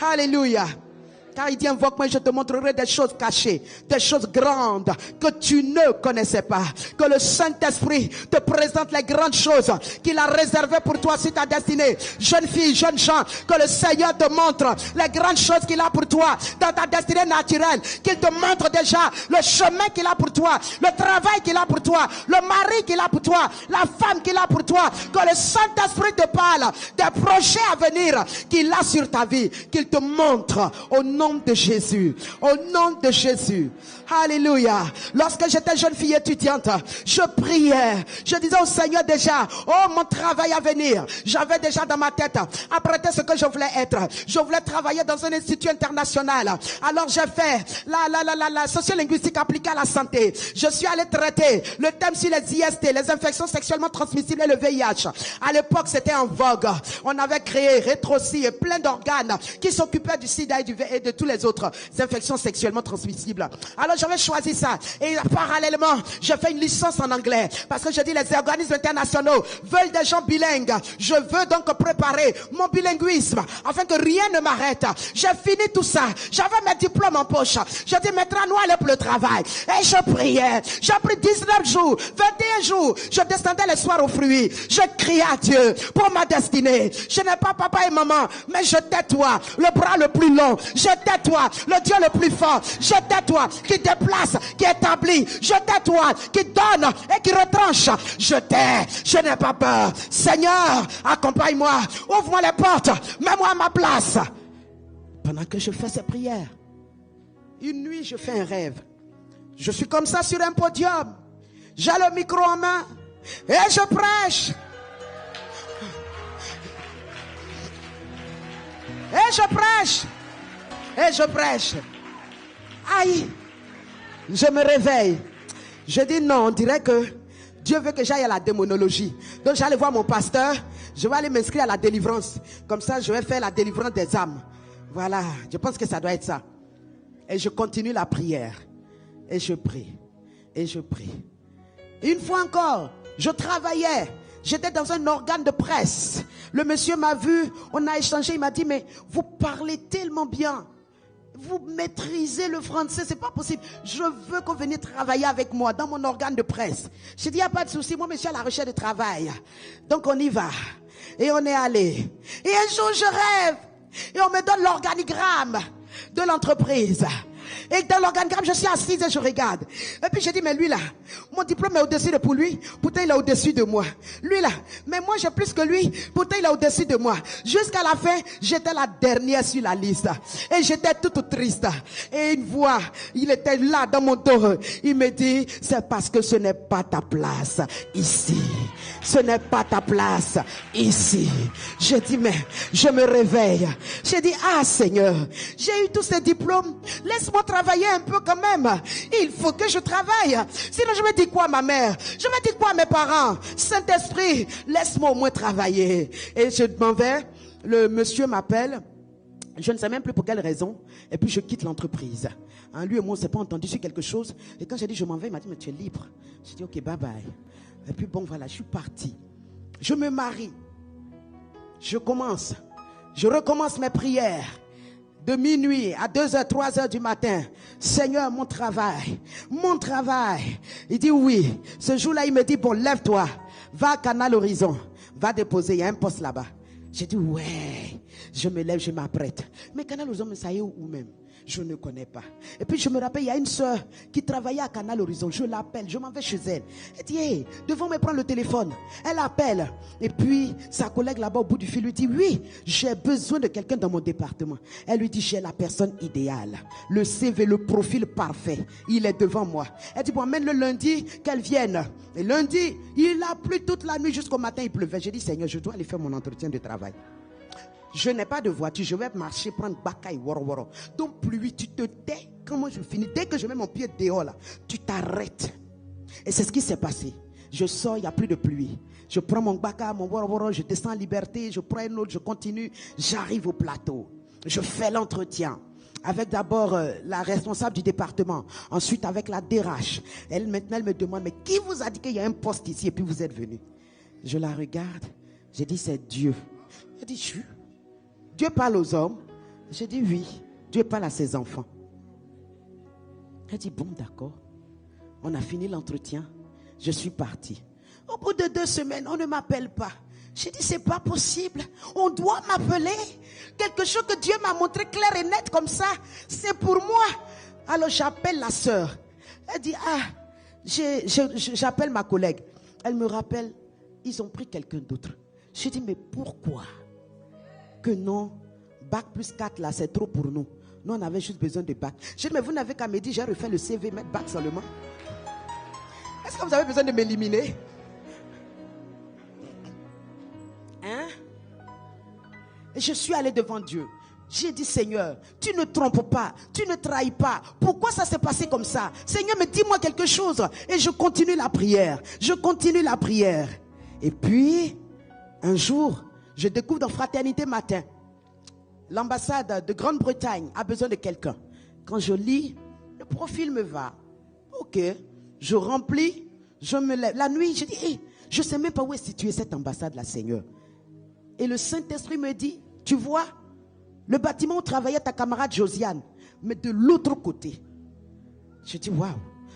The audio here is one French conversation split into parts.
Alléluia. Car il dit, invoque-moi, je te montrerai des choses cachées, des choses grandes que tu ne connaissais pas. Que le Saint-Esprit te présente les grandes choses qu'il a réservées pour toi sur ta destinée. Jeune fille, jeune gens, que le Seigneur te montre les grandes choses qu'il a pour toi dans ta destinée naturelle. Qu'il te montre déjà le chemin qu'il a pour toi, le travail qu'il a pour toi, le mari qu'il a pour toi, la femme qu'il a pour toi. Que le Saint-Esprit te parle des projets à venir qu'il a sur ta vie. Qu'il te montre au nom de Jésus, au nom de Jésus. Alléluia. Lorsque j'étais jeune fille étudiante, je priais, je disais au Seigneur déjà, oh mon travail à venir, j'avais déjà dans ma tête, après ce que je voulais être, je voulais travailler dans un institut international. Alors j'ai fait la sociolinguistique appliquée à la santé. Je suis allé traiter le thème sur les IST, les infections sexuellement transmissibles et le VIH. À l'époque c'était en vogue. On avait créé Rétroci et plein d'organes qui s'occupaient du sida et de tous les autres infections sexuellement transmissibles. Alors j'avais choisi ça et parallèlement j'ai fait une licence en anglais parce que je dis les organismes internationaux veulent des gens bilingues. Je veux donc préparer mon bilinguisme afin que rien ne m'arrête. J'ai fini tout ça, j'avais mes diplômes en poche. Je dis maintenant nous allons pour le travail et je priais. J'ai pris 19 jours, 21 jours, je descendais les soirs aux fruits. Je criais à Dieu pour ma destinée. Je n'ai pas papa et maman, mais je t'ai toi, le bras le plus long. Je t'ai toi, le Dieu le plus fort. Je t'ai toi, qui déplace, qui établit. Je t'ai toi, qui donne et qui retranche. Je t'ai, je n'ai pas peur. Seigneur, accompagne-moi, ouvre-moi les portes, mets-moi à ma place. Pendant que je fais ces prières, une nuit je fais un rêve. Je suis comme ça sur un podium. J'ai le micro en main et je prêche. Et je prêche. Et je prêche. Aïe. Je me réveille. Je dis non, on dirait que Dieu veut que j'aille à la démonologie. Donc j'allais voir mon pasteur. Je vais aller m'inscrire à la délivrance. Comme ça, je vais faire la délivrance des âmes. Voilà, je pense que ça doit être ça. Et je continue la prière. Et je prie. Et je prie. Une fois encore, je travaillais. J'étais dans un organe de presse. Le monsieur m'a vu, on a échangé, il m'a dit, mais vous parlez tellement bien. Vous maîtrisez le français, c'est pas possible. Je veux qu'on vienne travailler avec moi dans mon organe de presse. J'ai dit, il n'y a pas de souci, moi, monsieur, à la recherche de travail. Donc, on y va. Et on est allé. Et un jour, je rêve. Et on me donne l'organigramme de l'entreprise. Et dans l'organigramme, je suis assise et je regarde. Et puis je dis, mais lui là, mon diplôme est au-dessus de pour lui, pourtant il est au-dessus de moi. Lui là, mais moi j'ai plus que lui, pourtant il est au-dessus de moi. Jusqu'à la fin, j'étais la dernière sur la liste. Et j'étais toute triste. Et une voix, il était là dans mon dos. Il me dit, c'est parce que ce n'est pas ta place ici. Ce n'est pas ta place ici. Je dis, mais je me réveille. J'ai dit, ah Seigneur, j'ai eu tous ces diplômes. Laisse-moi travailler un peu quand même. Il faut que je travaille. Sinon je me dis quoi à ma mère? Je me dis quoi à mes parents? Saint-Esprit, laisse-moi au moins travailler. Et je m'en vais. Le monsieur m'appelle. Je ne sais même plus pour quelle raison. Et puis je quitte l'entreprise. Lui et moi on ne s'est pas entendu sur quelque chose. Et quand j'ai dit je m'en vais, il m'a dit mais tu es libre. J'ai dit ok bye bye. Et puis bon voilà, je suis parti. Je me marie. Je recommence mes prières. De minuit à 2h, 3h du matin. Seigneur, mon travail. Il dit oui. Ce jour-là, il me dit, bon, lève-toi. Va à Canal Horizon. Va déposer, il y a un poste là-bas. J'ai dit, ouais. Je me lève, je m'apprête. Mais Canal Horizon, ça y est où même? Je ne connais pas. Et puis je me rappelle, il y a une soeur qui travaillait à Canal Horizon. Je l'appelle, je m'en vais chez elle. Elle dit, hey, devant me prendre le téléphone. Elle appelle. Et puis sa collègue là-bas au bout du fil lui dit, oui, j'ai besoin de quelqu'un dans mon département. Elle lui dit, j'ai la personne idéale. Le CV, le profil parfait. Il est devant moi. Elle dit, bon, amène le lundi qu'elle vienne. Et lundi, il a plu toute la nuit jusqu'au matin, il pleuvait. J'ai dit, Seigneur, je dois aller faire mon entretien de travail. Je n'ai pas de voiture, je vais marcher, prendre Bakaï, Woro. Donc pluie, tu te tais. Comment je finis? Dès que je mets mon pied dehors là, tu t'arrêtes. Et c'est ce qui s'est passé. Je sors, il n'y a plus de pluie. Je prends mon Baka, mon Woro, je descends en liberté, je prends une autre, je continue. J'arrive au plateau. Je fais l'entretien. Avec d'abord la responsable du département. Ensuite avec la DRH. Maintenant elle me demande, mais qui vous a dit qu'il y a un poste ici et puis vous êtes venu? Je la regarde. J'ai dit, c'est Dieu. Elle dit, Dieu parle aux hommes. J'ai dit oui, Dieu parle à ses enfants. Elle dit bon, d'accord. On a fini l'entretien. Je suis partie. Au bout de 2 semaines, on ne m'appelle pas. J'ai dit c'est pas possible. On doit m'appeler. Quelque chose que Dieu m'a montré clair et net comme ça. C'est pour moi. Alors j'appelle la sœur. Elle dit j'appelle ma collègue. Elle me rappelle, ils ont pris quelqu'un d'autre. J'ai dit mais pourquoi? Que non, bac plus 4 là, c'est trop pour nous. Nous on avait juste besoin de bac. J'ai dit mais vous n'avez qu'à me dire, j'ai refait le CV, mettre bac seulement. Est-ce que vous avez besoin de m'éliminer? Hein? Et je suis allé devant Dieu. J'ai dit Seigneur, tu ne trompes pas, tu ne trahis pas. Pourquoi ça s'est passé comme ça? Seigneur, mais dis-moi quelque chose. Et je continue la prière. Je continue la prière. Et puis, un jour, je découvre dans Fraternité Matin, l'ambassade de Grande-Bretagne a besoin de quelqu'un. Quand je lis, le profil me va. Ok, je remplis, je me lève. La nuit, je dis, hey, je ne sais même pas où est située cette ambassade-là, Seigneur. Et le Saint-Esprit me dit, tu vois, le bâtiment où travaillait ta camarade Josiane, mais de l'autre côté. Je dis, waouh.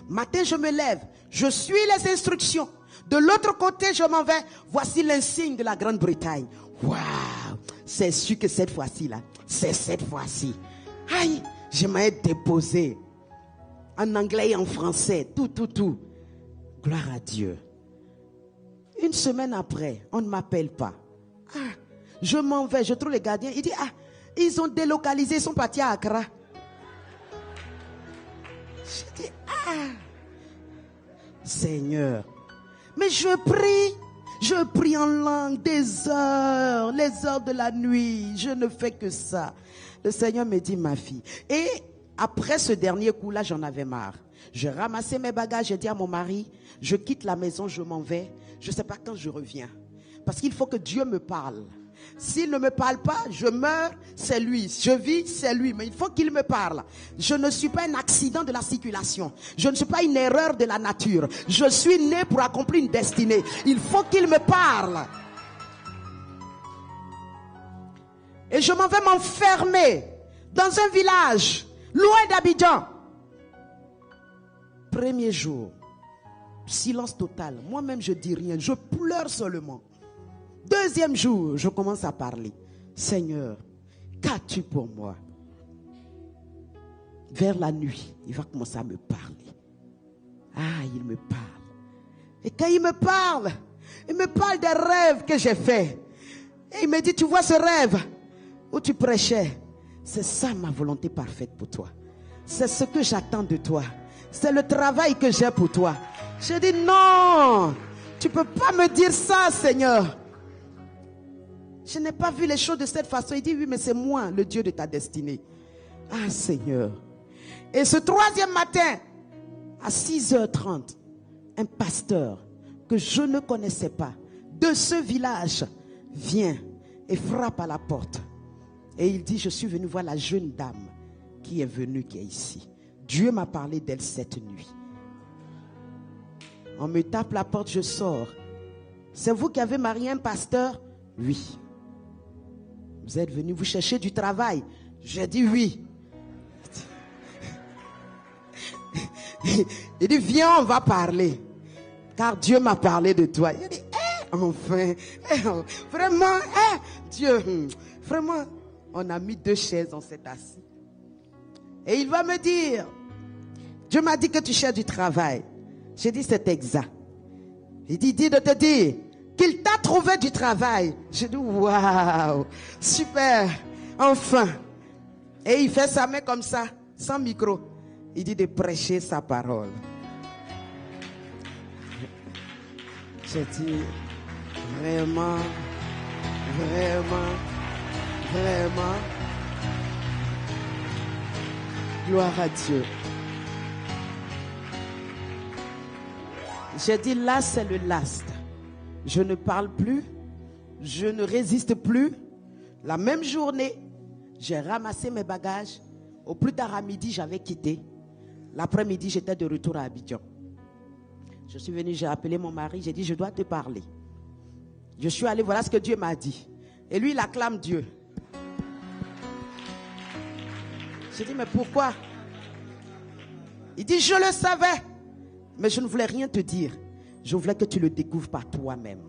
Matin, je me lève, je suis les instructions. De l'autre côté, je m'en vais. Voici l'insigne de la Grande-Bretagne. Waouh. C'est sûr que cette fois-ci, là, c'est cette fois-ci. Aïe, je m'ai déposé. En anglais et en français, tout. Gloire à Dieu. Une semaine après, on ne m'appelle pas. Je m'en vais, je trouve les gardiens. Il dit, ils ont délocalisé, ils sont partis à Accra. Je dis, Seigneur. Mais je prie en langue des heures, les heures de la nuit. Je ne fais que ça. Le Seigneur me dit, ma fille. Et après ce dernier coup-là, j'en avais marre. Je ramassais mes bagages, j'ai dit à mon mari, je quitte la maison, je m'en vais. Je ne sais pas quand je reviens. Parce qu'il faut que Dieu me parle. S'il ne me parle pas, je meurs, c'est lui. Je vis, c'est lui. Mais il faut qu'il me parle. Je ne suis pas un accident de la circulation. Je ne suis pas une erreur de la nature. Je suis né pour accomplir une destinée. Il faut qu'il me parle. Et je m'en vais m'enfermer dans un village, loin d'Abidjan. Premier jour, silence total. Moi-même, je dis rien. Je pleure seulement. Deuxième jour, je commence à parler. Seigneur, qu'as-tu pour moi? Vers la nuit, il va commencer à me parler. Il me parle. Et quand il me parle des rêves que j'ai faits. Et il me dit, tu vois ce rêve où tu prêchais? C'est ça ma volonté parfaite pour toi. C'est ce que j'attends de toi. C'est le travail que j'ai pour toi. Je dis non, tu ne peux pas me dire ça, Seigneur. Je n'ai pas vu les choses de cette façon. Il dit oui, mais c'est moi, le Dieu de ta destinée. Seigneur. Et ce troisième matin, à 6h30, un pasteur que je ne connaissais pas de ce village vient et frappe à la porte. Et il dit, je suis venu voir la jeune dame qui est venue, qui est ici. Dieu m'a parlé d'elle cette nuit. On me tape la porte, je sors. C'est vous qui avez marié un pasteur? Oui. Vous êtes venu vous chercher du travail? J'ai dit oui. Il dit, viens, on va parler. Car Dieu m'a parlé de toi. Il dit, enfin, vraiment, Dieu, vraiment. On a mis 2 chaises, on s'est assis. Et il va me dire, Dieu m'a dit que tu cherches du travail. J'ai dit, c'est exact. Il dit de te dire qu'il t'a trouvé du travail. J'ai dit, waouh, super, enfin. Et il fait sa main comme ça, sans micro. Il dit de prêcher sa parole. J'ai dit, vraiment, gloire à Dieu. J'ai dit, là c'est le last. Je ne parle plus, je ne résiste plus. La même journée, j'ai ramassé mes bagages. Au plus tard à midi, j'avais quitté. L'après-midi, j'étais de retour à Abidjan. Je suis venu, j'ai appelé mon mari, j'ai dit, je dois te parler. Je suis allé, voilà ce que Dieu m'a dit. Et lui, il acclame Dieu. J'ai dit, mais pourquoi? Il dit, je le savais, mais je ne voulais rien te dire. Je voulais que tu le découvres par toi-même.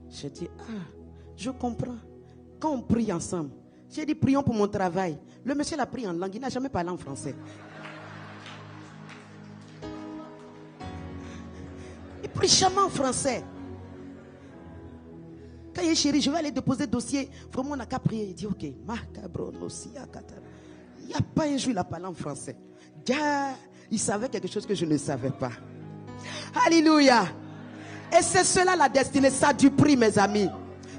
J'ai dit, je comprends. Quand on prie ensemble, j'ai dit, prions pour mon travail. Le monsieur l'a pris en langue, il n'a jamais parlé en français. Il prie jamais en français. Quand il est chéri, je vais aller déposer le dossier. Vraiment, on n'a qu'à prier. Il dit, ok, il n'y a pas un jour, il a parlé en français. Il savait quelque chose que je ne savais pas. Alléluia. Et c'est cela la destinée. Ça a du prix, mes amis.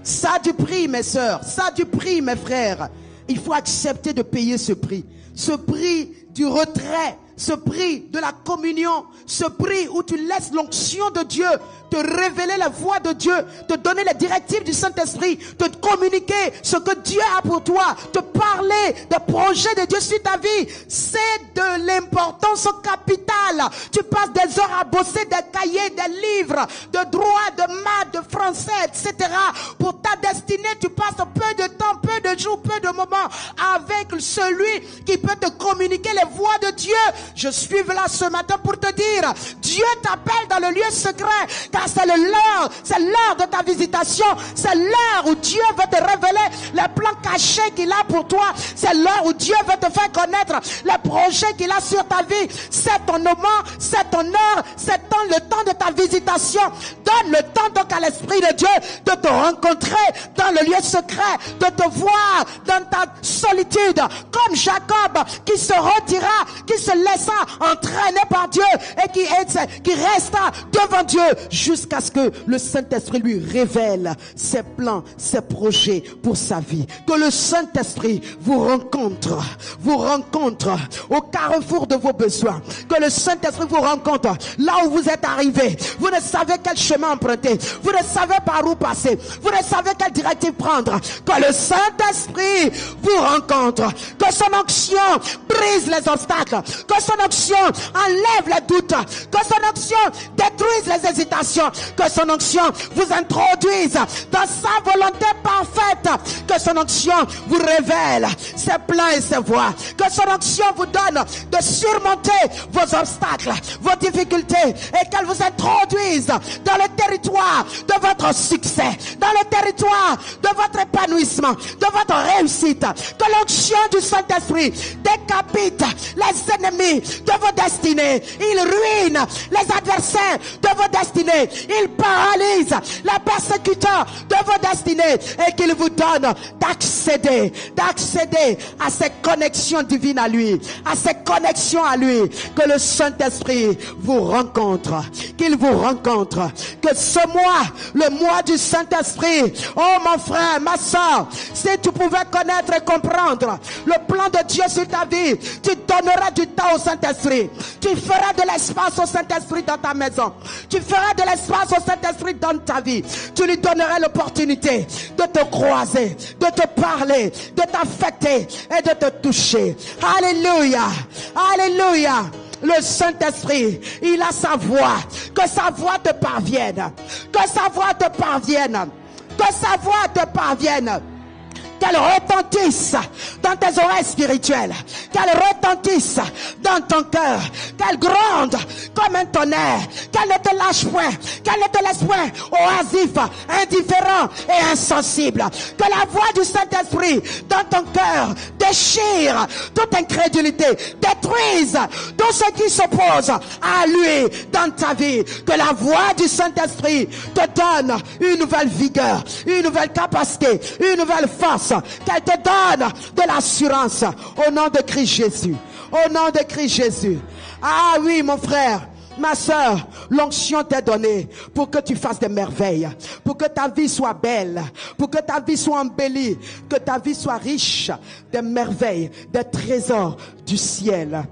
Ça a du prix, mes soeurs. Ça a du prix, mes frères. Il faut accepter de payer ce prix. Ce prix du retrait. Ce prix de la communion. Ce prix où tu laisses l'onction de Dieu te révéler la voix de Dieu, te donner les directives du Saint-Esprit, te communiquer ce que Dieu a pour toi, te parler des projets de Dieu sur ta vie. C'est de l'importance capitale. Tu passes des heures à bosser des cahiers, des livres, de droit, de maths, de français, etc. Pour ta destinée, tu passes peu de temps, peu de jours, peu de moments avec celui qui peut te communiquer les voix de Dieu. Je suis là ce matin pour te dire, Dieu t'appelle dans le lieu secret. Car c'est l'heure de ta visitation. C'est l'heure où Dieu veut te révéler les plans cachés qu'il a pour toi. C'est l'heure où Dieu veut te faire connaître les projets qu'il a sur ta vie. C'est ton moment, c'est ton heure, c'est le temps de ta visitation. Donne le temps donc à l'Esprit de Dieu de te rencontrer dans le lieu secret, de te voir dans ta solitude, comme Jacob qui se retira, qui se laissa entraîner par Dieu et qui resta devant Dieu jusqu'à ce que le Saint-Esprit lui révèle ses plans, ses projets pour sa vie. Que le Saint-Esprit vous rencontre au carrefour de vos besoins. Que le Saint-Esprit vous rencontre là où vous êtes arrivé. Vous ne savez quel chemin emprunter. Vous ne savez par où passer. Vous ne savez quelle directive prendre. Que le Saint-Esprit vous rencontre. Que son onction brise les obstacles. Que son onction enlève les doutes. Que son onction détruise les hésitations. Que son onction vous introduise dans sa volonté parfaite. Que son onction vous révèle ses plans et ses voies. Que son onction vous donne de surmonter vos obstacles, vos difficultés, et qu'elle vous introduise dans le territoire de votre succès, dans le territoire de votre épanouissement, de votre réussite. Que l'onction du Saint-Esprit décapite les ennemis de vos destinées. Il ruine les adversaires de vos destinées. Il paralyse les persécuteurs de vos destinées et qu'il vous donne d'accéder à ces connexions divines à lui, à ces connexions à lui. Que le Saint-Esprit vous rencontre, qu'il vous rencontre. Que ce mois, le mois du Saint-Esprit, oh mon frère, ma soeur, si tu pouvais connaître et comprendre le plan de Dieu sur ta vie, tu donneras du temps au Saint-Esprit. Tu feras de l'espace au Saint-Esprit dans ta maison. Tu feras de l'espace au Saint-Esprit dans ta vie. Tu lui donneras l'opportunité de te croiser, de te parler, de t'affecter et de te toucher. Alléluia, alléluia. Le Saint-Esprit, il a sa voix. Que sa voix te parvienne. Que sa voix te parvienne. Que sa voix te parvienne. Qu'elle retentisse dans tes oreilles spirituelles. Qu'elle retentisse dans ton cœur. Qu'elle gronde comme un tonnerre. Qu'elle ne te lâche point. Qu'elle ne te laisse point oisif, indifférent et insensible. Que la voix du Saint-Esprit dans ton cœur déchire toute incrédulité. Détruise tout ce qui s'oppose à lui dans ta vie. Que la voix du Saint-Esprit te donne une nouvelle vigueur, une nouvelle capacité, une nouvelle force. Qu'elle te donne de l'assurance au nom de Christ Jésus. Au nom de Christ Jésus. Ah oui, mon frère, ma soeur, l'onction t'est donnée pour que tu fasses des merveilles, pour que ta vie soit belle, pour que ta vie soit embellie, que ta vie soit riche des merveilles, des trésors du ciel.